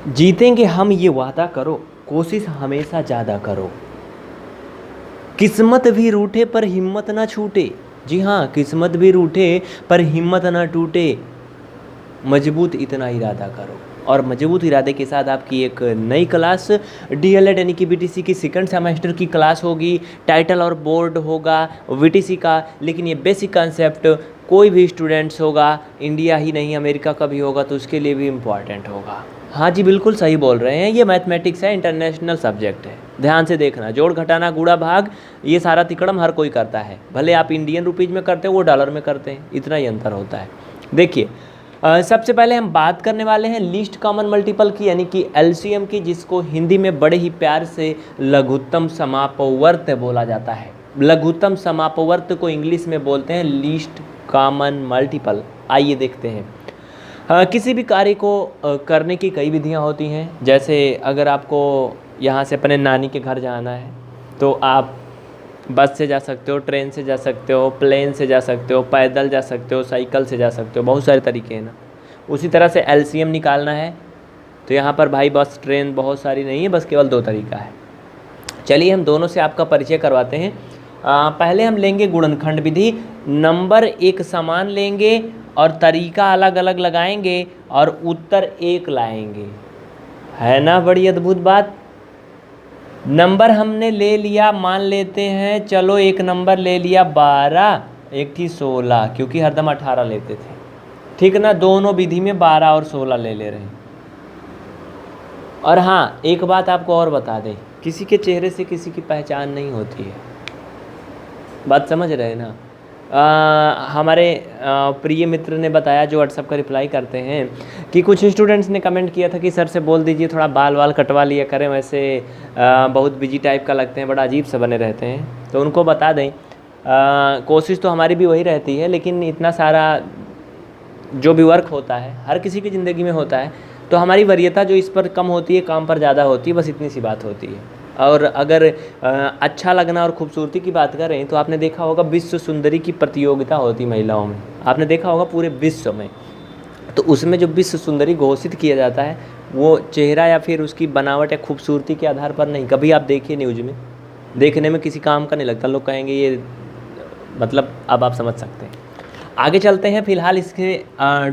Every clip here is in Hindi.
जीतेंगे हम ये वादा करो, कोशिश हमेशा ज़्यादा करो। किस्मत भी रूठे पर हिम्मत ना छूटे। जी हाँ, किस्मत भी रूठे पर हिम्मत ना टूटे। मजबूत इतना इरादा करो। और मजबूत इरादे के साथ आपकी एक नई क्लास डीएलएड यानी कि बीटीसी की सेकंड सेमेस्टर की क्लास होगी। टाइटल और बोर्ड होगा बीटीसी का, लेकिन ये बेसिक कंसेप्ट कोई भी स्टूडेंट्स होगा, इंडिया ही नहीं अमेरिका का भी होगा तो उसके लिए भी इम्पॉर्टेंट होगा। हाँ जी, बिल्कुल सही बोल रहे हैं, ये मैथमेटिक्स है, इंटरनेशनल सब्जेक्ट है। ध्यान से देखना, जोड़ घटाना गुणा भाग ये सारा तिकड़म हर कोई करता है, भले आप इंडियन रुपीज़ में करते हो वो डॉलर में करते हैं, इतना ही अंतर होता है। देखिए सबसे पहले हम बात करने वाले हैं लीस्ट कॉमन मल्टीपल की यानी कि एलसीएम की, जिसको हिंदी में बड़े ही प्यार से लघुत्तम समापवर्त बोला जाता है। लघुत्तम समापवर्त को इंग्लिश में बोलते हैं लीस्ट कॉमन मल्टीपल। आइए देखते हैं। किसी भी कार्य को करने की कई विधियां होती हैं। जैसे अगर आपको यहाँ से अपने नानी के घर जाना है तो आप बस से जा सकते हो, ट्रेन से जा सकते हो, प्लेन से जा सकते हो, पैदल जा सकते हो, साइकिल से जा सकते हो, बहुत सारे तरीके हैं ना। उसी तरह से एलसीएम निकालना है तो यहाँ पर भाई बस ट्रेन बहुत सारी नहीं है, बस केवल 2 तरीका है। चलिए हम दोनों से आपका परिचय करवाते हैं। पहले हम लेंगे गुणनखंड विधि। नंबर एक समान लेंगे और तरीका अलग अलग लगाएंगे और उत्तर 1 लाएंगे। है ना बड़ी अद्भुत बात। नंबर हमने ले लिया, मान लेते हैं, चलो एक नंबर ले लिया 12, एक थी 16, क्योंकि हरदम 18 लेते थे, ठीक ना। दोनों विधि में 12 और 16 ले रहे हैं। और हाँ, एक बात आपको और बता दें, किसी के चेहरे से किसी की पहचान नहीं होती है, बात समझ रहे हैं ना। हमारे प्रिय मित्र ने बताया जो व्हाट्सएप का रिप्लाई करते हैं कि कुछ स्टूडेंट्स ने कमेंट किया था कि सर से बोल दीजिए थोड़ा बाल वाल कटवा लिया करें, वैसे बहुत बिजी टाइप का लगते हैं, बड़ा अजीब से बने रहते हैं। तो उनको बता दें, कोशिश तो हमारी भी वही रहती है, लेकिन इतना सारा जो भी वर्क होता है हर किसी की ज़िंदगी में होता है, तो हमारी वरीयता जो इस पर कम होती है, काम पर ज़्यादा होती है, बस इतनी सी बात होती है। और अगर अच्छा लगना और खूबसूरती की बात करें तो आपने देखा होगा विश्व सुंदरी की प्रतियोगिता होती महिलाओं में, आपने देखा होगा पूरे विश्व में। तो उसमें जो विश्व सुंदरी घोषित किया जाता है वो चेहरा या फिर उसकी बनावट या खूबसूरती के आधार पर नहीं। कभी आप देखिए न्यूज़ में, देखने में किसी काम का नहीं लगता, लोग कहेंगे ये मतलब, अब आप समझ सकते हैं। आगे चलते हैं। फिलहाल इसके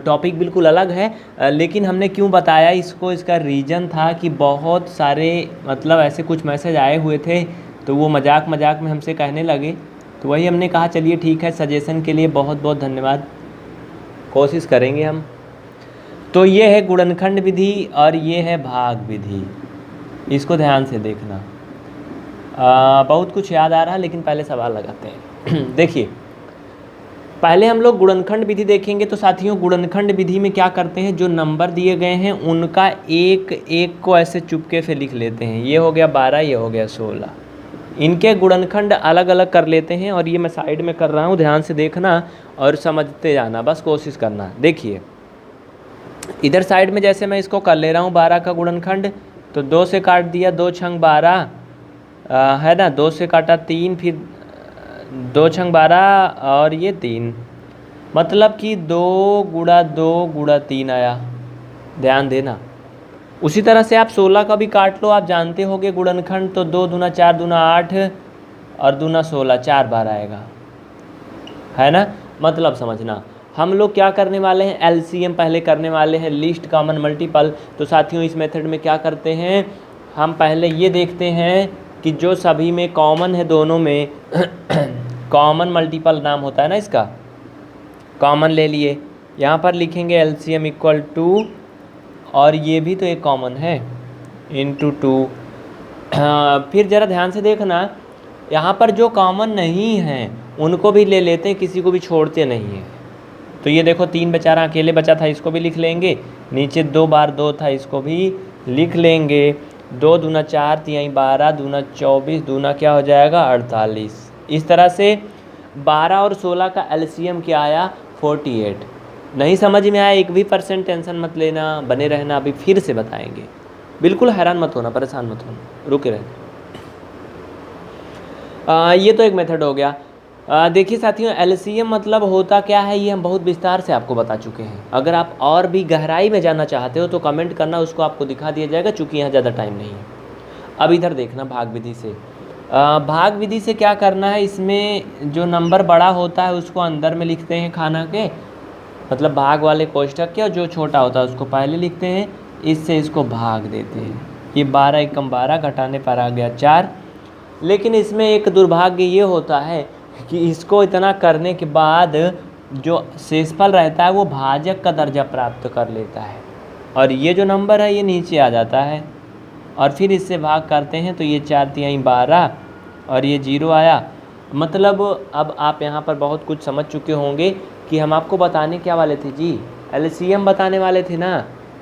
टॉपिक बिल्कुल अलग है, लेकिन हमने क्यों बताया इसको, इसका रीज़न था कि बहुत सारे मतलब ऐसे कुछ मैसेज आए हुए थे, तो वो मजाक मजाक में हमसे कहने लगे, तो वही हमने कहा चलिए ठीक है। सजेशन के लिए बहुत बहुत धन्यवाद, कोशिश करेंगे हम। तो ये है गुणनखंड विधि और ये है भाग विधि, इसको ध्यान से देखना। बहुत कुछ याद आ रहा है, लेकिन पहले सवाल लगाते हैं। देखिए, पहले हम लोग गुणनखंड विधि देखेंगे। तो साथियों, गुणनखंड विधि में क्या करते हैं, जो नंबर दिए गए हैं उनका एक एक को ऐसे चुपके से लिख लेते हैं। ये हो गया 12, ये हो गया 16, इनके गुणनखंड अलग अलग कर लेते हैं। और ये मैं साइड में कर रहा हूँ, ध्यान से देखना और समझते जाना, बस कोशिश करना। देखिए इधर साइड में जैसे मैं इसको कर ले रहा हूँ 12 का गुणनखंड, तो 2 से काट दिया, 2 छंग 12 है ना, 2 से काटा 3, फिर 2 छंग 12 और ये 3, मतलब कि 2 गुणा 2 गुणा 3 आया, ध्यान देना। उसी तरह से आप 16 का भी काट लो, आप जानते होंगे गुणनखंड, तो 2 दूना 4 दूना 8 और दूना 16, 4 बार आएगा, है ना। मतलब समझना, हम लोग क्या करने वाले हैं, एलसीएम पहले करने वाले हैं, लीस्ट कॉमन मल्टीपल। तो साथियों इस मेथड में क्या करते हैं, हम पहले ये देखते हैं कि जो सभी में कॉमन है, दोनों में कॉमन मल्टीपल नाम होता है ना इसका, कॉमन ले लिए, यहाँ पर लिखेंगे एलसीएम इक्वल टू, और ये भी तो एक कॉमन है, इंटू 2। फिर ज़रा ध्यान से देखना, यहाँ पर जो कॉमन नहीं हैं उनको भी ले लेते हैं, किसी को भी छोड़ते नहीं हैं। तो ये देखो 3 बेचारा अकेले बचा था, इसको भी लिख लेंगे। नीचे 2 बार 2 था, इसको भी लिख लेंगे। 2 दूना 4 3 12, दूना 24, दूना क्या हो जाएगा 48। इस तरह से 12 और 16 का एलसीएम क्या आया 48। नहीं समझ में आया, एक भी % टेंशन मत लेना, बने रहना, अभी फिर से बताएंगे, बिल्कुल हैरान मत होना, परेशान मत होना, रुके रहना। ये तो एक मेथड हो गया। देखिए साथियों, एलसीएम मतलब होता क्या है ये हम बहुत विस्तार से आपको बता चुके हैं। अगर आप और भी गहराई में जानना चाहते हो तो कमेंट करना, उसको आपको दिखा दिया जाएगा, चूँकि यहाँ ज़्यादा टाइम नहीं है। अब इधर देखना भाग विधि से। भाग विधि से क्या करना है, इसमें जो नंबर बड़ा होता है उसको अंदर में लिखते हैं खाना के, मतलब भाग वाले कोष्ठक के, और जो छोटा होता है उसको पहले लिखते हैं, इससे इसको भाग देते हैं। ये 12 एकम 12 घटाने पर आ गया 4। लेकिन इसमें एक दुर्भाग्य ये होता है कि इसको इतना करने के बाद जो शेषफल रहता है वो भाजक का दर्जा प्राप्त कर लेता है, और ये जो नंबर है ये नीचे आ जाता है, और फिर इससे भाग करते हैं तो ये 4 तिहाई 12 और ये 0 आया। मतलब अब आप यहाँ पर बहुत कुछ समझ चुके होंगे कि हम आपको बताने क्या वाले थे जी, एलसीएम बताने वाले थे ना।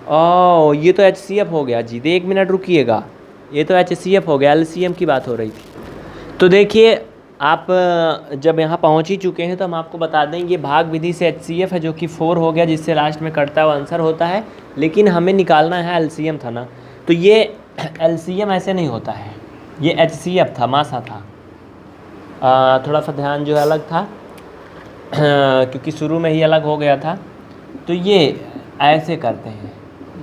ओह, ये तो एचसीएफ हो गया जी, 1 मिनट रुकिएगा, ये तो एचसीएफ हो गया, एलसीएम की बात हो रही थी। तो देखिए, आप जब यहाँ पहुँच ही चुके हैं तो हम आपको बता दें, ये भाग विधि से एचसीएफ है जो कि 4 हो गया, जिससे लास्ट में कटता हुआ आंसर होता है। लेकिन हमें निकालना है एलसीएम था ना, तो ये एलसीएम ऐसे नहीं होता है, ये एचसीएफ था, मासा था। थोड़ा सा ध्यान जो है अलग था क्योंकि शुरू में ही अलग हो गया था। तो ये ऐसे करते हैं,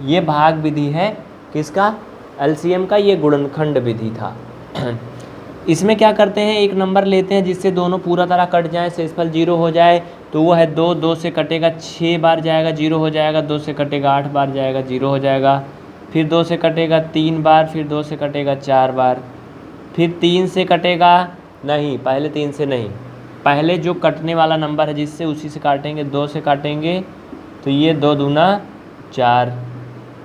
ये भाग विधि है किसका, एलसीएम का, ये गुणनखंड विधि था। इसमें क्या करते हैं, एक नंबर लेते हैं जिससे दोनों पूरा तरह कट जाए, शेषफल 0 हो जाए, तो वो है 2, 2 से कटेगा 6 बार जाएगा 0 हो जाएगा, 2 से कटेगा 8 बार जाएगा 0 हो जाएगा, फिर 2 से कटेगा 3 बार, फिर 2 से कटेगा 4 बार, फिर 3 से कटेगा नहीं, पहले 3 से नहीं, पहले जो कटने वाला नंबर है जिससे उसी से काटेंगे, 2 से काटेंगे, तो ये 2 दूना 4।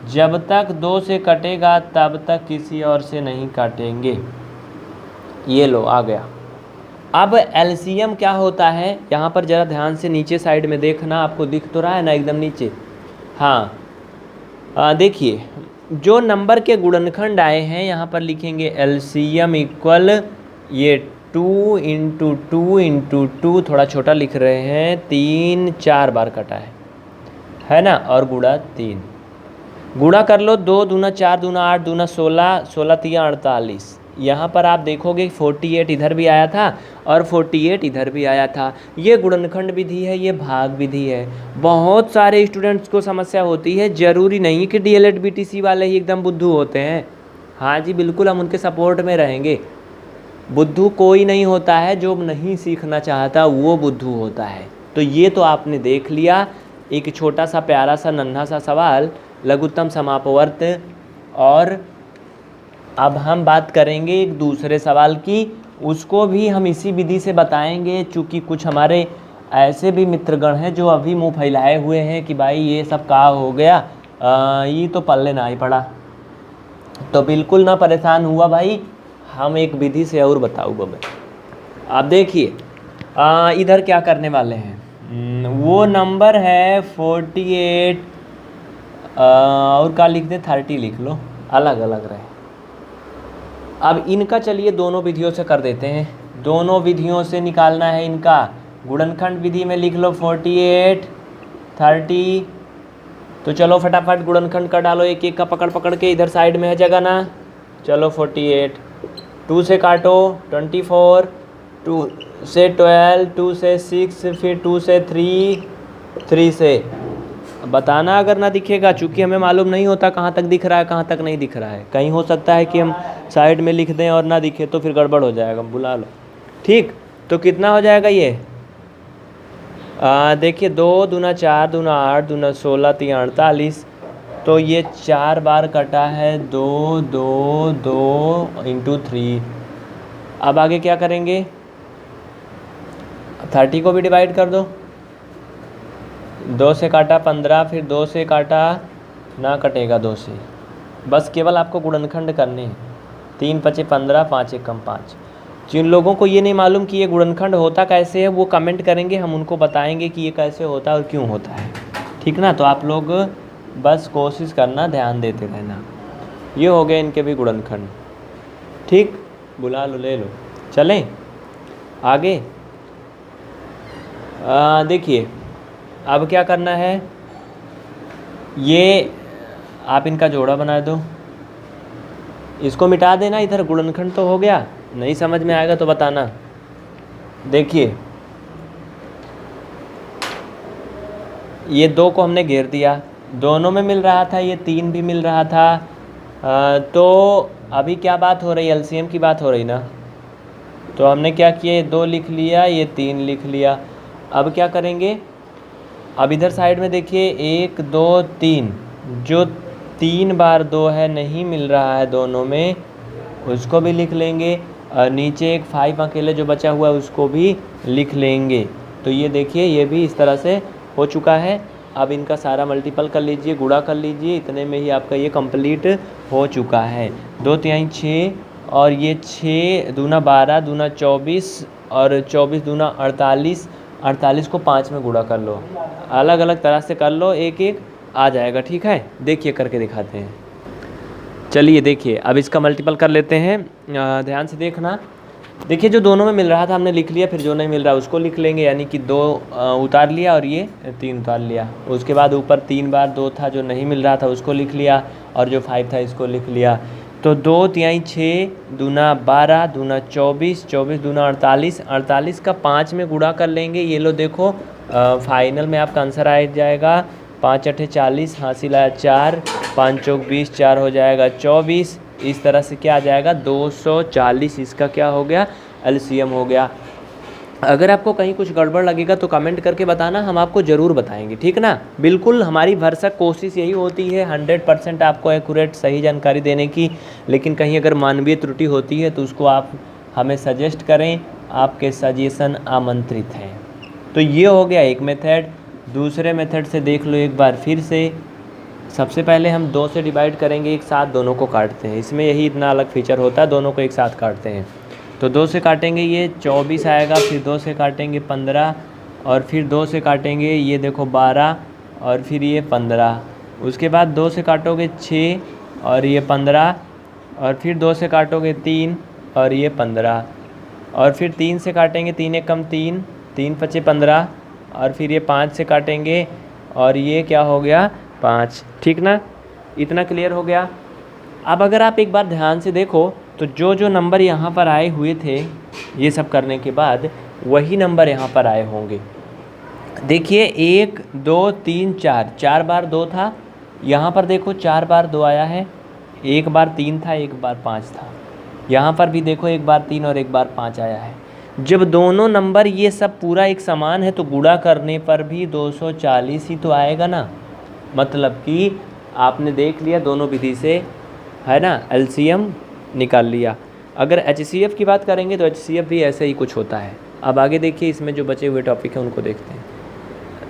जब तक 2 से कटेगा तब तक किसी और से नहीं काटेंगे। ये लो आ गया। अब एलसीएम क्या होता है, यहाँ पर ज़रा ध्यान से नीचे साइड में देखना, आपको दिख तो रहा है ना एकदम नीचे। हाँ, देखिए जो नंबर के गुणनखंड आए हैं यहाँ पर लिखेंगे एलसीएम इक्वल ये 2 × 2 × 2, थोड़ा छोटा लिख रहे हैं, 3 4 बार कटा है ना, और गुणा 3, गुणा कर लो, 2 दूना 4 दूना 8 दूना 16, 16 तिया 48। यहाँ पर आप देखोगे 48 इधर भी आया था और 48 इधर भी आया था। ये गुणनखंड विधि है, ये भाग विधि है। बहुत सारे स्टूडेंट्स को समस्या होती है, ज़रूरी नहीं कि डीएलएड बीटीसी वाले ही एकदम बुद्धू होते हैं। हाँ जी बिल्कुल, हम उनके सपोर्ट में रहेंगे। बुद्धू कोई नहीं होता है, जो नहीं सीखना चाहता वो बुद्धू होता है। तो ये तो आपने देख लिया, एक छोटा सा प्यारा सा नन्हा सा सवाल, लघुत्तम समापवर्त। और अब हम बात करेंगे एक दूसरे सवाल की, उसको भी हम इसी विधि से बताएंगे, चूँकि कुछ हमारे ऐसे भी मित्रगण हैं जो अभी मुंह फैलाए हुए हैं कि भाई ये सब कहाँ हो गया, ये तो पल्ले ना ही पड़ा। तो बिल्कुल ना परेशान हुआ भाई, हम एक विधि से और बताऊँगा मैं। आप देखिए इधर क्या करने वाले हैं, वो नंबर है 48 और क्या लिख दे, 30 लिख लो, अलग अलग रहे। अब इनका चलिए दोनों विधियों से कर देते हैं, दोनों विधियों से निकालना है इनका। गुणनखंड विधि में लिख लो 48 30, तो चलो फटाफट गुणनखंड का डालो, एक एक का पकड़ पकड़ के, इधर साइड में है जगह ना। चलो 48, 2 से काटो 24, 2 से 12, 2 से 6, फिर 2 से 3, 3 से बताना अगर ना दिखेगा, चूँकि हमें मालूम नहीं होता कहाँ तक दिख रहा है कहाँ तक नहीं दिख रहा है। कहीं हो सकता है कि हम साइड में लिख दें और ना दिखे तो फिर गड़बड़ हो जाएगा, बुला लो। ठीक, तो कितना हो जाएगा ये, देखिए 2 दूना 4 दूना 8 दूना 16 3 48, तो ये 4 बार कटा है, 2 2 2 × 3। अब आगे क्या करेंगे, 30 को भी डिवाइड कर दो, 2 से काटा 15, फिर 2 से काटा ना कटेगा 2 से, बस केवल आपको गुणनखंड करने हैं। 3 × 5 = 15, 5 × 1 = 5। जिन लोगों को ये नहीं मालूम कि ये गुणनखंड होता कैसे है वो कमेंट करेंगे, हम उनको बताएंगे कि ये कैसे होता है और क्यों होता है, ठीक ना। तो आप लोग बस कोशिश करना, ध्यान देते रहना। ये हो गए इनके भी गुणनखंड, ठीक, बुला लो, ले लो, चलें आगे। देखिए अब क्या करना है, ये आप इनका जोड़ा बना दो, इसको मिटा देना, इधर गुणनखंड तो हो गया। नहीं समझ में आएगा तो बताना। देखिए ये 2 को हमने घेर दिया, दोनों में मिल रहा था, ये 3 भी मिल रहा था। तो अभी क्या बात हो रही है, एलसीएम की बात हो रही ना। तो हमने क्या किया, ये 2 लिख लिया, ये 3 लिख लिया। अब क्या करेंगे, अब इधर साइड में देखिए 1 2 3, जो 3 बार 2 है नहीं मिल रहा है दोनों में, उसको भी लिख लेंगे। और नीचे एक 5 अकेले जो बचा हुआ है उसको भी लिख लेंगे। तो ये देखिए ये भी इस तरह से हो चुका है। अब इनका सारा मल्टीपल कर लीजिए, गुणा कर लीजिए, इतने में ही आपका ये कंप्लीट हो चुका है। 2 तिहाई 6 और ये 6 दूना 12 दूना 24 और 24 दूना 48, 48 को 5 में गुणा कर लो, अलग अलग तरह से कर लो, एक एक आ जाएगा। ठीक है, देखिए करके दिखाते हैं। चलिए देखिए अब इसका मल्टीपल कर लेते हैं, ध्यान से देखना। देखिए जो दोनों में मिल रहा था हमने लिख लिया, फिर जो नहीं मिल रहा उसको लिख लेंगे, यानी कि 2 उतार लिया और ये 3 उतार लिया। उसके बाद ऊपर 3 बार 2 था जो नहीं मिल रहा था उसको लिख लिया, और जो 5 था इसको लिख लिया। तो 2 तिहाई 6 दूना 12 दूना 24, 24 दूना 48, 48 का 5 में गुणा कर लेंगे। ये लो देखो फाइनल में आपका आंसर आ जाएगा 5 8 40, हासिल आया 4, 5 चौक 20, 4 हो जाएगा 24। इस तरह से क्या आ जाएगा 240, इसका क्या हो गया, एलसीएम हो गया। अगर आपको कहीं कुछ गड़बड़ लगेगा तो कमेंट करके बताना, हम आपको ज़रूर बताएंगे, ठीक ना। बिल्कुल हमारी भरसक कोशिश यही होती है 100% आपको एक्यूरेट सही जानकारी देने की, लेकिन कहीं अगर मानवीय त्रुटि होती है तो उसको आप हमें सजेस्ट करें, आपके सजेशन आमंत्रित हैं। तो ये हो गया एक मेथड। दूसरे मेथड से देख लो एक बार फिर से। सबसे पहले हम 2 से डिवाइड करेंगे, एक साथ दोनों को काटते हैं, इसमें यही इतना अलग फीचर होता है, दोनों को एक साथ काटते हैं। तो 2 से काटेंगे ये 24 आएगा, फिर 2 से काटेंगे 15, और फिर 2 से काटेंगे ये देखो 12, और फिर ये 15। उसके बाद 2 से काटोगे 6 और ये 15, और फिर 2 से काटोगे 3 और ये 15, और फिर 3 से काटेंगे 3 एक कम 3, 3 पचे 15, और फिर ये 5 से काटेंगे और ये क्या हो गया 5। ठीक ना, इतना क्लियर हो गया। अब अगर आप एक बार ध्यान से देखो तो जो जो नंबर यहाँ पर आए हुए थे ये सब करने के बाद, वही नंबर यहाँ पर आए होंगे। देखिए 1 2 3 4, 4 बार 2 था, यहाँ पर देखो 4 बार 2 आया है, 1 बार 3 था, 1 बार 5 था। यहाँ पर भी देखो 1 बार 3 और 1 बार 5 आया है। जब दोनों नंबर ये सब पूरा एक समान है तो गुणा करने पर भी 240 ही तो आएगा ना। मतलब कि आपने देख लिया दोनों विधि से, है ना, एलसीएम निकाल लिया। अगर एचसीएफ की बात करेंगे तो एचसीएफ भी ऐसे ही कुछ होता है। अब आगे देखिए इसमें जो बचे हुए टॉपिक हैं उनको देखते हैं।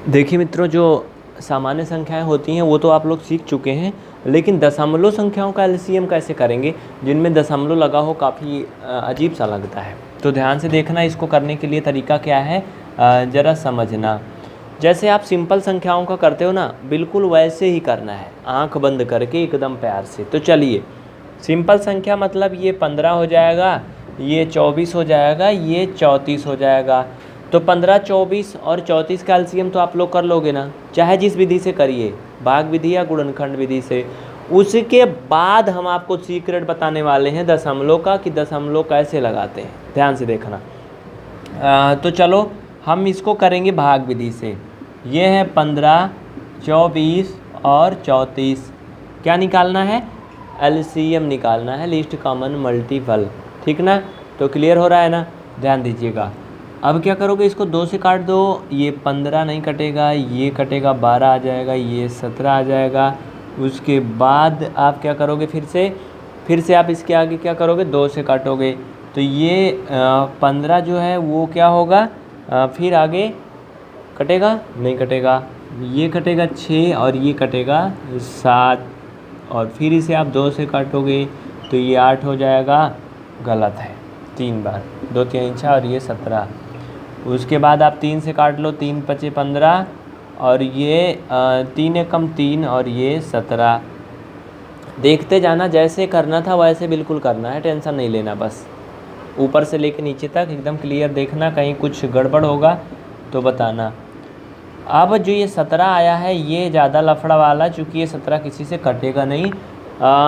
देखिए मित्रों, जो सामान्य संख्याएं होती हैं वो तो आप लोग सीख चुके हैं, लेकिन दशमलव संख्याओं का एलसीएम कैसे करेंगे जिनमें दशमलव लगा हो, काफ़ी अजीब सा लगता है। तो ध्यान से देखना, इसको करने के लिए तरीका क्या है ज़रा समझना। जैसे आप सिंपल संख्याओं का करते हो ना, बिल्कुल वैसे ही करना है, आंख बंद करके एकदम प्यार से। तो चलिए, सिंपल संख्या मतलब ये 15 हो जाएगा, ये 24 हो जाएगा, ये 34 हो जाएगा। तो 15, 24 और 34 का एलसीएम तो आप लोग कर लोगे ना, चाहे जिस विधि से करिए, भाग विधि या गुणनखंड विधि से। उसके बाद हम आपको सीक्रेट बताने वाले हैं दशमलव का, कि दशमलव कैसे लगाते हैं। ध्यान से देखना। तो चलो हम इसको करेंगे भाग विधि से। ये है 15, 24 और 34। क्या निकालना है, एलसीएम निकालना है, लीस्ट कॉमन मल्टीपल। ठीक ना, तो क्लियर हो रहा है ना, ध्यान दीजिएगा। अब क्या करोगे, इसको 2 से काट दो, ये 15 नहीं कटेगा, ये कटेगा 12 आ जाएगा, ये 17 आ जाएगा। उसके बाद आप क्या करोगे, फिर से आप इसके आगे क्या करोगे, 2 से काटोगे, तो ये 15 जो है वो क्या होगा, फिर आगे कटेगा नहीं कटेगा, ये कटेगा 6 और ये कटेगा 7, और फिर इसे आप 2 से काटोगे तो ये 8 हो जाएगा। गलत है, 3 बार, 2 3 6 और ये 17। उसके बाद आप 3 से काट लो, 3 पचे 15 और ये 3 एक कम 3 और ये 17। देखते जाना, जैसे करना था वैसे बिल्कुल करना है, टेंशन नहीं लेना, बस ऊपर से लेके नीचे तक एकदम क्लियर देखना, कहीं कुछ गड़बड़ होगा तो बताना। अब जो ये 17 आया है ये ज़्यादा लफड़ा वाला, चूँकि ये 17 किसी से कटेगा नहीं।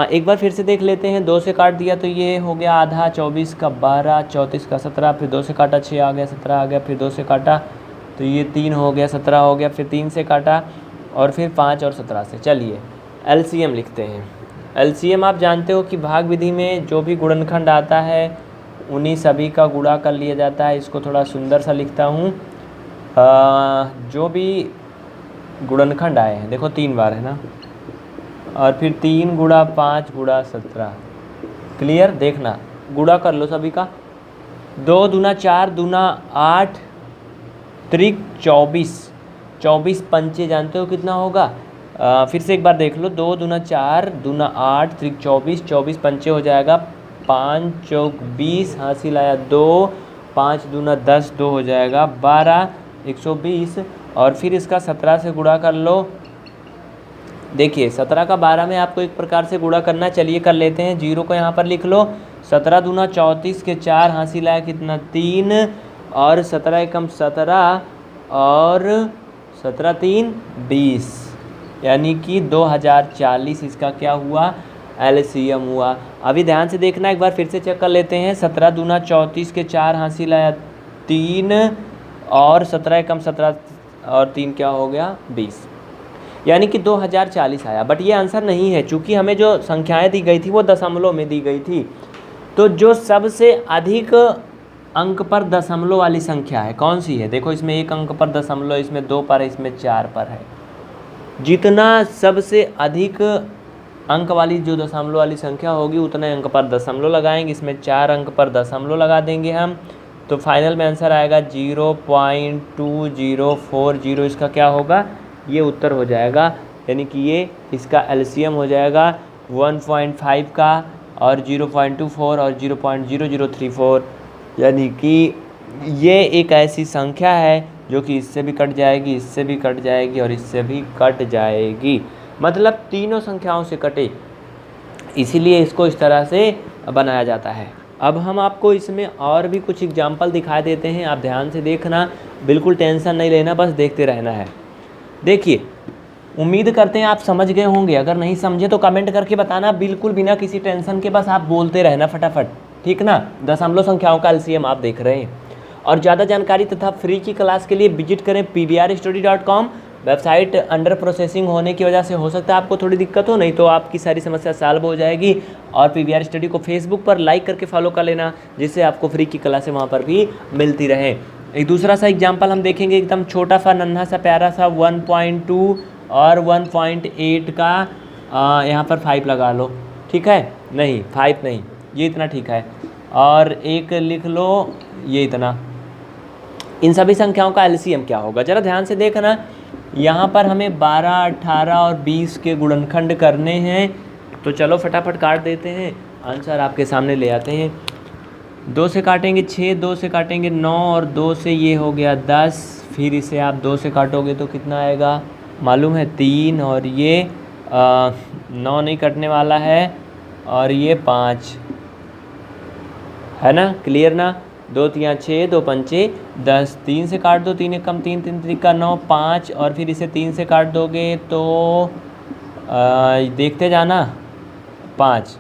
एक बार फिर से देख लेते हैं। 2 से काट दिया तो ये हो गया आधा, 24 का 12, 34 का 17, फिर 2 से काटा 6 आ गया, 17 आ गया, फिर 2 से काटा तो ये 3 हो गया, 17 हो गया, फिर 3 से काटा और फिर 5 और 17 से। चलिए एलसीएम लिखते हैं। एलसीएम आप जानते हो कि भाग विधि में जो भी गुणनखंड आता है उन्हीं सभी का गुणा कर लिया जाता है। इसको थोड़ा सुंदर सा लिखता हूँ। जो भी गुणनखंड आए हैं, देखो 3 बार है ना, और फिर 3 गुणा 5 गुणा 17। क्लियर? देखना, गुणा कर लो सभी का। 2 दूना 4 दूना 8 त्रिक 24, 24 पंचे जानते हो कितना होगा? फिर से एक बार देख लो। 2 दूना 4 दूना 8 त्रिक 24, 24 पंचे हो जाएगा 5 चौक 20, हासिल आया 2, 5 दूना 10, 2 हो जाएगा 12, 120। और फिर इसका 17 से गुणा कर लो। देखिए 17 का 12 में आपको एक प्रकार से गुणा करना, चलिए कर लेते हैं। 0 को यहाँ पर लिख लो। 17 दूना 34 के 4, हासिल आया कितना? 3, और 17 एकम 17 और 17 3 20, यानी कि 2040 इसका क्या हुआ? एलसीएम हुआ। अभी ध्यान से देखना, एक बार फिर से चेक कर लेते हैं। 17 दूना 34 के 4, हासिल आया 3, और 17 एकम 17 और 3 क्या हो गया? 20, यानी कि 2040 आया। बट ये आंसर नहीं है, चूँकि हमें जो संख्याएं दी गई थी वो दशमलव में दी गई थी। तो जो सबसे अधिक अंक पर दशमलव वाली संख्या है कौन सी है? देखो इसमें 1 अंक पर दशमलव, इसमें 2 पर है, इसमें 4 पर है। जितना सबसे अधिक अंक वाली जो दशमलव वाली संख्या होगी उतने अंक पर दशमलव लगाएंगे। इसमें 4 अंक पर दशमलव लगा देंगे हम, तो फाइनल में आंसर आएगा 0.2040। इसका क्या होगा? ये उत्तर हो जाएगा, यानी कि ये इसका एलसीएम हो जाएगा 1.5 का, और 0.24 और 0.0034, यानी कि ये एक ऐसी संख्या है जो कि इससे भी कट जाएगी, इससे भी कट जाएगी और इससे भी कट जाएगी। मतलब तीनों संख्याओं से कटे, इसीलिए इसको इस तरह से बनाया जाता है। अब हम आपको इसमें और भी कुछ एग्जाम्पल दिखा देते हैं, आप ध्यान से देखना, बिल्कुल टेंशन नहीं लेना, बस देखते रहना है। देखिए, उम्मीद करते हैं आप समझ गए होंगे। अगर नहीं समझे तो कमेंट करके बताना, बिल्कुल बिना किसी टेंशन के, बस आप बोलते रहना फटाफट, ठीक ना। दशमलव संख्याओं का एलसीएम आप देख रहे हैं। और ज़्यादा जानकारी तथा फ्री की क्लास के लिए विजिट करें pvrstudy.com। वेबसाइट अंडर प्रोसेसिंग होने की वजह से हो सकता है आपको थोड़ी दिक्कत हो, नहीं तो आपकी सारी समस्या सॉल्व हो जाएगी। और पीवीआर स्टडी को फेसबुक पर लाइक करके फॉलो कर लेना, जिससे आपको फ्री की क्लासें वहाँ पर भी मिलती रहे। एक दूसरा सा एग्जाम्पल हम देखेंगे, एकदम छोटा सा नन्हा सा प्यारा सा 1.2 और 1.8 का यहाँ पर 5 लगा लो, ठीक है? नहीं 5 नहीं, ये इतना ठीक है, और एक लिख लो ये इतना। इन सभी संख्याओं का एलसीएम क्या होगा? ज़रा ध्यान से देखना। यहाँ पर हमें 12, 18 और 20 के गुणनखंड करने हैं, तो चलो फटाफट काट देते हैं, आंसर आपके सामने ले आते हैं। 2 से काटेंगे 6, 2 से काटेंगे 9, और 2 से ये हो गया 10। फिर इसे आप 2 से काटोगे तो कितना आएगा मालूम है? 3, और ये 9 नहीं कटने वाला है, और ये 5 है ना। क्लियर ना? 2 तिया 6, 2 पंचे 10, 3 से काट दो, 3 एकम 3, 3 त्रिका 9, 5, और फिर इसे 3 से काट दोगे तो देखते जाना 5।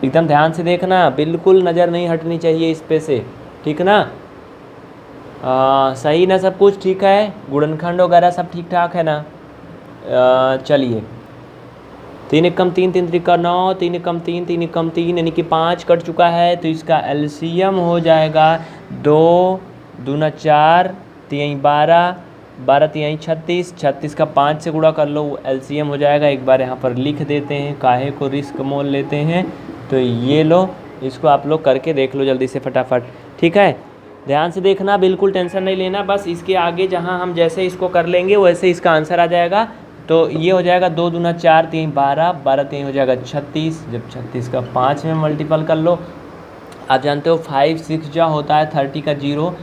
एकदम ध्यान से देखना, बिल्कुल नज़र नहीं हटनी चाहिए इस पे से, ठीक ना। सही ना? सब कुछ ठीक है? गुणनखंड वगैरह सब ठीक ठाक है ना? चलिए, 3 एकम 3, 3 त्रिका 9, 3 एकम 3, 3 एकम 3, यानी कि 5 कट चुका है, तो इसका एलसीएम हो जाएगा 2 दूना 4, 3 12, 12 3 36, 36 का 5 से गुणा कर लो, एलसीएम हो जाएगा। एक बार यहाँ पर लिख देते हैं, काहे को रिस्क मोल लेते हैं। तो ये लो, इसको आप लोग करके देख लो जल्दी से फटाफट, ठीक है? ध्यान से देखना, बिल्कुल टेंशन नहीं लेना, बस इसके आगे जहाँ हम जैसे इसको कर लेंगे वैसे इसका आंसर आ जाएगा। तो ये हो जाएगा 2 दूना 4, 3 12, 12 3 हो जाएगा 36। जब 36 का 5 में मल्टीपल कर लो, आप जानते हो 5 6 जा होता है 30 का 0,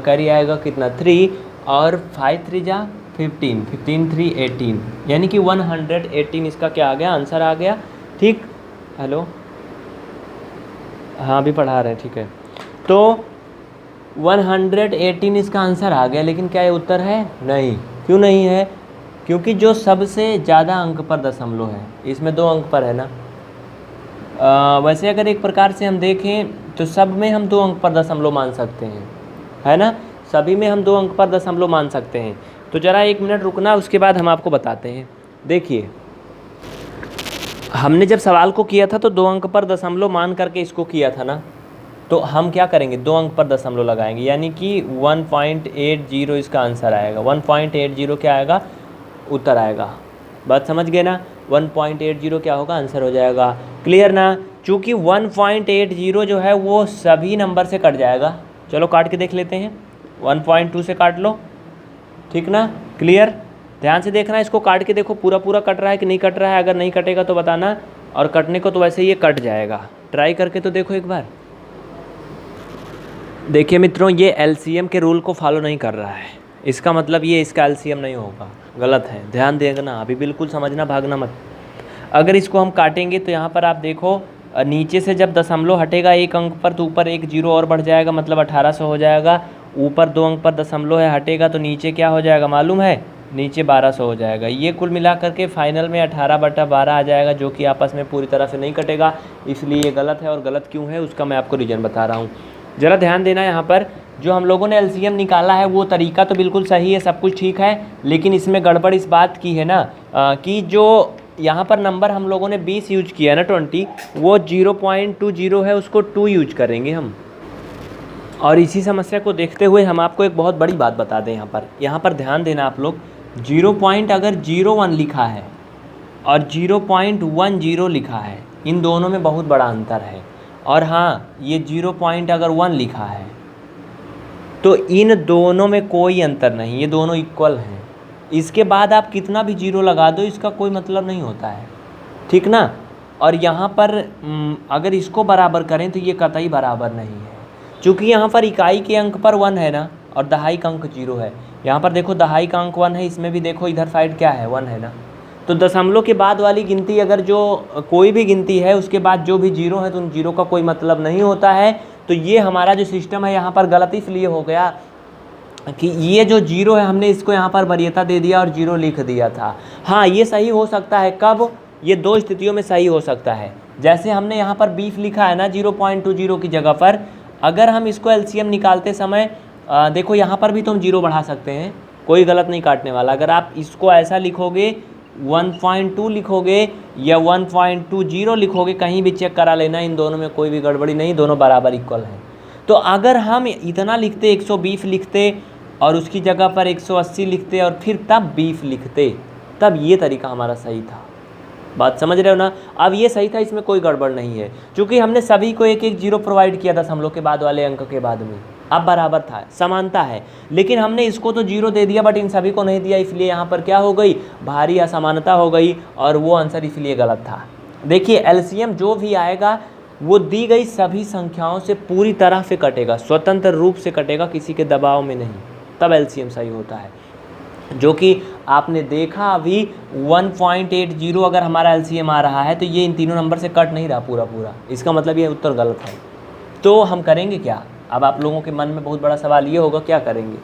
करी आएगा कितना 3, और 5 3 जा 15, 15 3 18, यानी कि 118 इसका क्या आ गया? आंसर आ गया, ठीक। हेलो, हाँ अभी पढ़ा रहे हैं, ठीक है। तो 118 इसका आंसर आ गया, लेकिन क्या ये उत्तर है? नहीं। क्यों नहीं है? क्योंकि जो सबसे ज़्यादा अंक पर दशमलव है, इसमें 2 अंक पर है ना। वैसे अगर एक प्रकार से हम देखें तो सब में हम 2 अंक पर दशमलव मान सकते हैं, है ना। सभी में हम 2 अंक पर दशमलव मान सकते हैं। तो ज़रा 1 मिनट रुकना, उसके बाद हम आपको बताते हैं। देखिए, हमने जब सवाल को किया था तो 2 अंक पर दशमलव मान करके इसको किया था ना, तो हम क्या करेंगे, 2 अंक पर दशमलव लगाएंगे, यानी कि 1.80 इसका आंसर आएगा। 1.80 क्या आएगा, उत्तर आएगा। बात समझ गए ना, 1.80 क्या होगा, आंसर हो जाएगा। क्लियर ना। चूँकि 1.80 जो है वो सभी नंबर से कट जाएगा। चलो काट के देख लेते हैं, 1.2 से काट लो, ठीक ना। क्लियर, ध्यान से देखना, इसको काट के देखो पूरा पूरा कट रहा है कि नहीं कट रहा है। अगर नहीं कटेगा तो बताना, और कटने को तो वैसे ये कट जाएगा। ट्राई करके तो देखो एक बार। देखिए मित्रों, ये एलसीएम के रूल को फॉलो नहीं कर रहा है, इसका मतलब ये इसका एलसीएम नहीं होगा, गलत है। ध्यान देना, अभी बिल्कुल समझना, भागना मत। अगर इसको हम काटेंगे तो यहाँ पर आप देखो, नीचे से जब दशमलव हटेगा 1 अंक पर तो ऊपर 1 जीरो और बढ़ जाएगा, मतलब 1800 हो जाएगा। ऊपर 2 अंक पर दशमलव है, हटेगा तो नीचे क्या हो जाएगा मालूम है, नीचे 1200 हो जाएगा। ये कुल मिला करके फाइनल में 18/12 आ जाएगा, जो कि आपस में पूरी तरह से नहीं कटेगा, इसलिए ये गलत है। और गलत क्यों है उसका मैं आपको रीज़न बता रहा हूँ। ज़रा ध्यान देना, यहाँ पर जो हम लोगों ने एलसीएम निकाला है वो तरीका तो बिल्कुल सही है, सब कुछ ठीक है, लेकिन इसमें गड़बड़ इस बात की है ना कि जो यहाँ पर नंबर हम लोगों ने 20 यूज किया ना, 20, वो 0.20 है, उसको 2 यूज करेंगे हम। और इसी समस्या को देखते हुए हम आपको एक बहुत बड़ी बात बता दें, यहाँ पर ध्यान देना आप लोग। 0.01 लिखा है और 0.10 लिखा है, इन दोनों में बहुत बड़ा अंतर है। और हाँ, ये 0.1 लिखा है, तो इन दोनों में कोई अंतर नहीं, ये दोनों इक्वल हैं। इसके बाद आप कितना भी जीरो लगा दो, इसका कोई मतलब नहीं होता है, ठीक ना। और यहाँ पर अगर इसको बराबर करें तो ये कतई बराबर नहीं है, क्योंकि यहाँ पर इकाई के अंक पर 1 है ना, और दहाई का अंक 0 है। यहाँ पर देखो दहाई का अंक 1 है, इसमें भी देखो इधर साइड क्या है, 1 है ना। तो दशमलव के बाद वाली गिनती, अगर जो कोई भी गिनती है उसके बाद जो भी 0 है तो उन 0 का कोई मतलब नहीं होता है। तो ये हमारा जो सिस्टम है यहाँ पर गलत इसलिए हो गया कि ये जो 0 है हमने इसको यहाँ पर वरीयता दे दिया और 0 लिख दिया था। हाँ, ये सही हो सकता है, कब, ये 2 स्थितियों में सही हो सकता है। जैसे हमने यहाँ पर 20 लिखा है ना 0.20 की जगह पर, अगर हम इसको एलसीएम निकालते समय देखो यहाँ पर भी तो हम 0 बढ़ा सकते हैं, कोई गलत नहीं काटने वाला। अगर आप इसको ऐसा लिखोगे 1.2 लिखोगे या 1.20 लिखोगे, कहीं भी चेक करा लेना, इन दोनों में कोई भी गड़बड़ी नहीं, दोनों बराबर इक्वल हैं। तो अगर हम इतना लिखते, 120 लिखते और उसकी जगह पर 180 लिखते और फिर तब 20 लिखते, तब ये तरीका हमारा सही था। बात समझ रहे हो ना। अब ये सही था, इसमें कोई गड़बड़ नहीं है, क्योंकि हमने सभी को 1-1 जीरो प्रोवाइड किया था दशमलव के बाद वाले अंक के बाद में। अब बराबर था, समानता है, लेकिन हमने इसको तो 0 दे दिया बट इन सभी को नहीं दिया, इसलिए यहाँ पर क्या हो गई, भारी असमानता हो गई, और वो आंसर इसलिए गलत था। देखिए, एलसीएम जो भी आएगा वो दी गई सभी संख्याओं से पूरी तरह से कटेगा, स्वतंत्र रूप से कटेगा, किसी के दबाव में नहीं, तब एलसीएम सही होता है। जो कि आपने देखा अभी 1.80 अगर हमारा एलसीएम आ रहा है तो ये इन तीनों नंबर से कट नहीं रहा पूरा, इसका मतलब ये उत्तर गलत है। तो हम करेंगे क्या, अब आप लोगों के मन में बहुत बड़ा सवाल ये होगा, क्या करेंगे।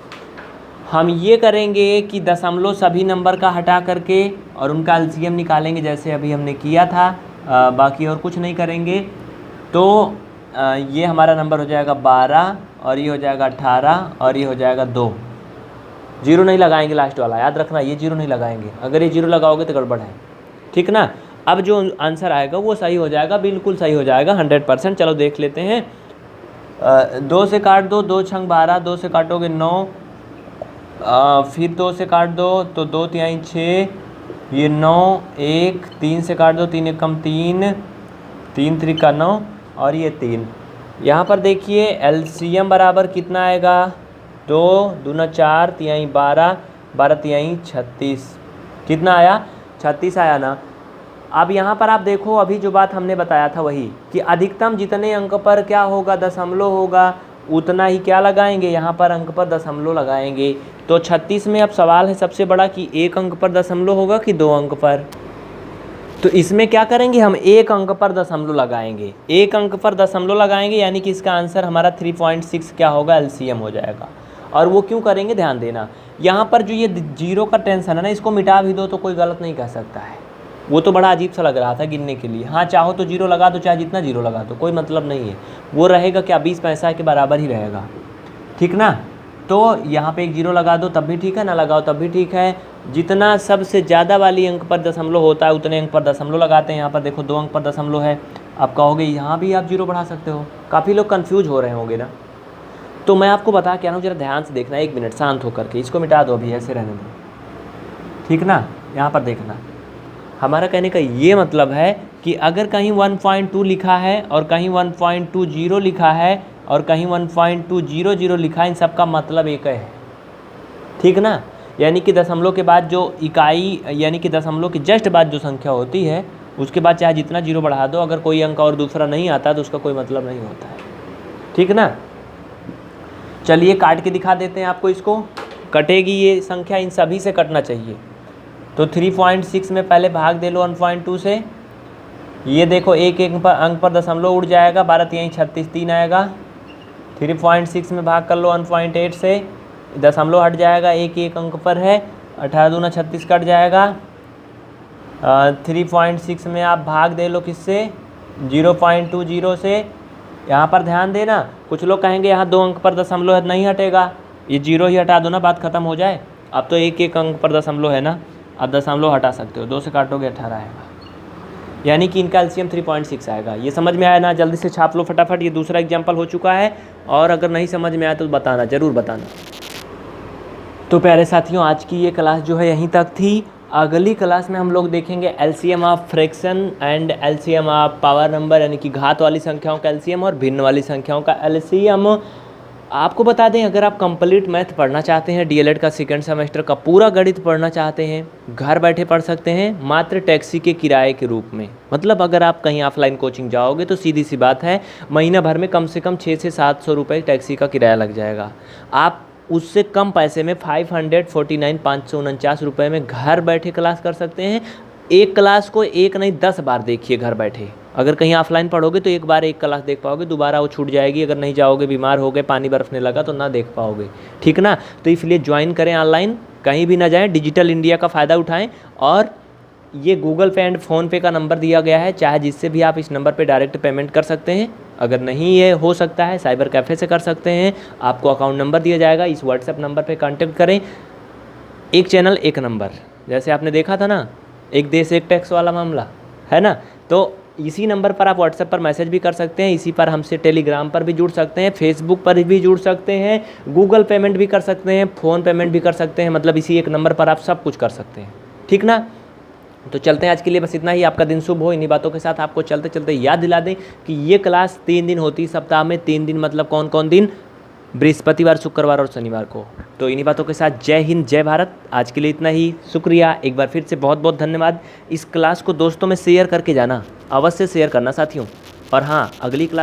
हम ये करेंगे कि दशमलव सभी नंबर का हटा करके और उनका एलसीएम निकालेंगे, जैसे अभी हमने किया था, बाकी और कुछ नहीं करेंगे। तो ये हमारा नंबर हो जाएगा 12 और ये हो जाएगा 18 और ये हो जाएगा 2। 0 नहीं लगाएंगे लास्ट वाला, याद रखना, ये 0 नहीं लगाएंगे, अगर ये 0 लगाओगे तो गड़बड़ है, ठीक ना। अब जो आंसर आएगा वो सही हो जाएगा, बिल्कुल सही हो जाएगा 100%। चलो देख लेते हैं। 2 से काट दो, 2 छंग 12, 2 से काटोगे 9, फिर 2 से काट दो तो 2 तिहाई 6, ये 9, 1, 3 से काट दो, 3 एकम 3, 3 त्रिका 9 और ये 3। यहाँ पर देखिए एलसीएम बराबर कितना आएगा, 2 दूना 4 तिहाई 12, 12 तिहाई 36, कितना आया, 36 आया ना। अब यहाँ पर आप देखो, अभी जो बात हमने बताया था वही कि अधिकतम जितने अंक पर क्या होगा, दशमलव होगा, उतना ही क्या लगाएंगे, यहाँ पर अंक पर दशमलव लगाएंगे। तो 36 में अब सवाल है सबसे बड़ा कि 1 अंक पर दशमलव होगा कि 2 अंक पर। तो इसमें क्या करेंगे, हम 1 अंक पर दशमलव लगाएंगे, 1 अंक पर दशमलव लगाएंगे, यानी कि इसका आंसर हमारा 3.6 क्या होगा, एलसीएम हो जाएगा। और वो क्यों करेंगे, ध्यान देना, यहाँ पर जो ये 0 का टेंशन है ना, इसको मिटा भी दो तो कोई गलत नहीं कह सकता है। वो तो बड़ा अजीब सा लग रहा था गिनने के लिए। हाँ, चाहो तो 0 लगा दो, चाहे जितना 0 लगा दो, कोई मतलब नहीं है, वो रहेगा क्या, 20 पैसा के बराबर ही रहेगा, ठीक ना। तो यहाँ पे एक जीरो लगा दो तब भी ठीक है, ना लगाओ तब भी ठीक है। जितना सबसे ज़्यादा वाली अंक पर दशमलव होता है उतने अंक पर दशमलव लगाते हैं। यहाँ पर देखो 2 अंक पर दशमलव है, आप कहोगे यहाँ भी आप जीरो बढ़ा सकते हो। काफ़ी लोग कन्फ्यूज हो रहे होंगे ना, तो मैं आपको बता के आ रहा हूँ, जरा ध्यान से देखना, 1 मिनट शांत होकर के। इसको मिटा दो, अभी ऐसे रहने दो, ठीक ना। यहाँ पर देखना, हमारा कहने का ये मतलब है कि अगर कहीं 1.2 लिखा है और कहीं 1.20 लिखा है और कहीं 1.200 लिखा है, इन सब का मतलब एक है, ठीक ना। यानी कि दशमलव के बाद जो इकाई, यानी कि दशमलव के जस्ट बाद जो संख्या होती है उसके बाद चाहे जितना जीरो बढ़ा दो, अगर कोई अंक और दूसरा नहीं आता तो उसका कोई मतलब नहीं होता है, ठीक ना। चलिए काट के दिखा देते हैं आपको, इसको कटेगी ये संख्या, इन सभी से कटना चाहिए। तो 3.6 में पहले भाग दे लो 1.2 से, ये देखो एक अंक पर दशमलव उड़ जाएगा, 12 3 36 3 आएगा। 3.6 में भाग कर लो 1.8 से, दशमलव हट जाएगा, एक अंक पर है, 18 दूना 36 कट जाएगा। 3.6 में आप भाग दे लो किससे, 0.20 से। यहाँ पर ध्यान देना, कुछ लोग कहेंगे यहाँ 2 अंक पर दशमलव नहीं हटेगा, ये जीरो ही हटा दो ना, बात खत्म हो जाए। अब तो एक अंक पर दशमलव है ना, आप दशमलव हटा सकते हो, 2 से काटोगे 18 आएगा, यानी कि इनका एलसीएम 3.6 आएगा। ये समझ में आया ना, जल्दी से छाप लो फटाफट, ये दूसरा एग्जाम्पल हो चुका है। और अगर नहीं समझ में आया तो बताना, ज़रूर बताना। तो प्यारे साथियों, आज की ये क्लास जो है यहीं तक थी। अगली क्लास में हम लोग देखेंगे LCM of fraction and LCM of power number, यानी कि घात वाली संख्याओं का एलसीएम और भिन्न वाली संख्याओं का एलसीएम। आपको बता दें, अगर आप कंप्लीट मैथ पढ़ना चाहते हैं, डीएलएड का सेकंड सेमेस्टर का पूरा गणित पढ़ना चाहते हैं, घर बैठे पढ़ सकते हैं, मात्र टैक्सी के किराए के रूप में। मतलब अगर आप कहीं ऑफलाइन कोचिंग जाओगे तो सीधी सी बात है, महीना भर में कम से कम 600 से 700 रुपये टैक्सी का किराया लग जाएगा। आप उससे कम पैसे में 549 रुपये में घर बैठे क्लास कर सकते हैं। एक क्लास को एक नहीं 10 बार देखिए घर बैठे। अगर कहीं ऑफलाइन पढ़ोगे तो एक बार एक क्लास देख पाओगे, दोबारा वो छूट जाएगी। अगर नहीं जाओगे, बीमार हो गए, पानी बरसने लगा तो ना देख पाओगे, ठीक ना। तो इसलिए ज्वाइन करें ऑनलाइन, कहीं भी ना जाएं, डिजिटल इंडिया का फ़ायदा उठाएं। और ये गूगल पे एंड फ़ोनपे का नंबर दिया गया है, चाहे जिससे भी आप इस नंबर पे डायरेक्ट पेमेंट कर सकते हैं। अगर नहीं ये हो सकता है, साइबर कैफ़े से कर सकते हैं। आपको अकाउंट नंबर दिया जाएगा, इस व्हाट्सएप नंबर पे कांटेक्ट करें। एक चैनल एक नंबर, जैसे आपने देखा था ना, एक देश एक टैक्स वाला मामला है ना, तो इसी नंबर पर आप व्हाट्सएप पर मैसेज भी कर सकते हैं। इसी पर हमसे टेलीग्राम पर भी जुड़ सकते हैं, फेसबुक पर भी जुड़ सकते हैं, गूगल पेमेंट भी कर सकते हैं, फ़ोन पेमेंट भी कर सकते हैं। मतलब इसी एक नंबर पर आप सब कुछ कर सकते हैं, ठीक ना। तो चलते हैं, आज के लिए बस इतना ही। आपका दिन शुभ हो। इन्हीं बातों के साथ आपको चलते चलते याद दिला दें कि ये क्लास 3 दिन होती है सप्ताह में। 3 दिन मतलब कौन कौन दिन, बृहस्पतिवार, शुक्रवार और शनिवार को। तो इन्हीं बातों के साथ जय हिंद, जय भारत। आज के लिए इतना ही, शुक्रिया एक बार फिर से, बहुत बहुत धन्यवाद। इस क्लास को दोस्तों में शेयर करके जाना, अवश्य शेयर करना साथियों। और हाँ, अगली क्लास